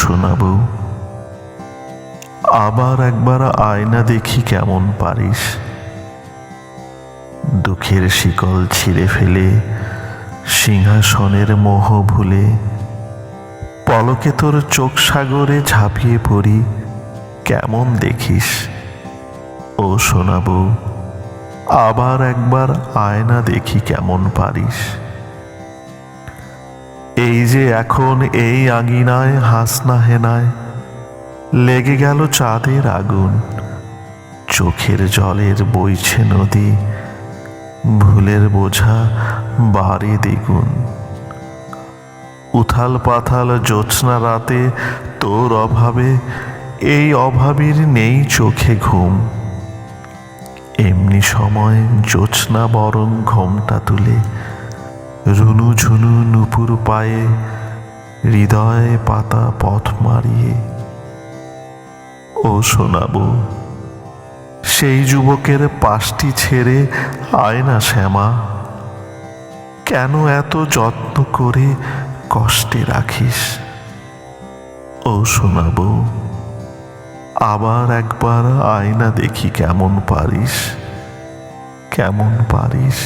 শোনাবো, আবার একবার আয়না দেখি কেমন পারিস। দুঃখের শিকল ছিঁড়ে ফেলে সিংহাসনের মোহ ভুলে পলকে তোর চোখ সাগরে ঝাঁপিয়ে পড়ি, কেমন দেখিস। ও শোনাবো, আবার একবার আয়না দেখি কেমন পারিস। এই যে এখন এই আঙিনায় হাসনা হেনায় লেগে গেল চাঁদের আগুন, চোখের জলের বইছে নদী, ভুলের বোঝা বাড়ে দ্বিগুণ। উথাল পাথাল জ্যোৎস্না রাতে তোর অভাবে এই অভাবীর নেই চোখে ঘুম। এমনি সময় জ্যোৎস্না বরং ঘোমটা তুলে রুনু ঝুনু নুপুর পায়ে হৃদয়ে পাতা পথ মারিয়ে। ও শোনাবো, সেই যুবকের পাশটি ছেড়ে আয় না শ্যামা, কেন এত যত্ন করে কষ্টে রাখিস। ও শোনাবো, আবার একবার আয়না দেখি কেমন পারিস, কেমন পারিস।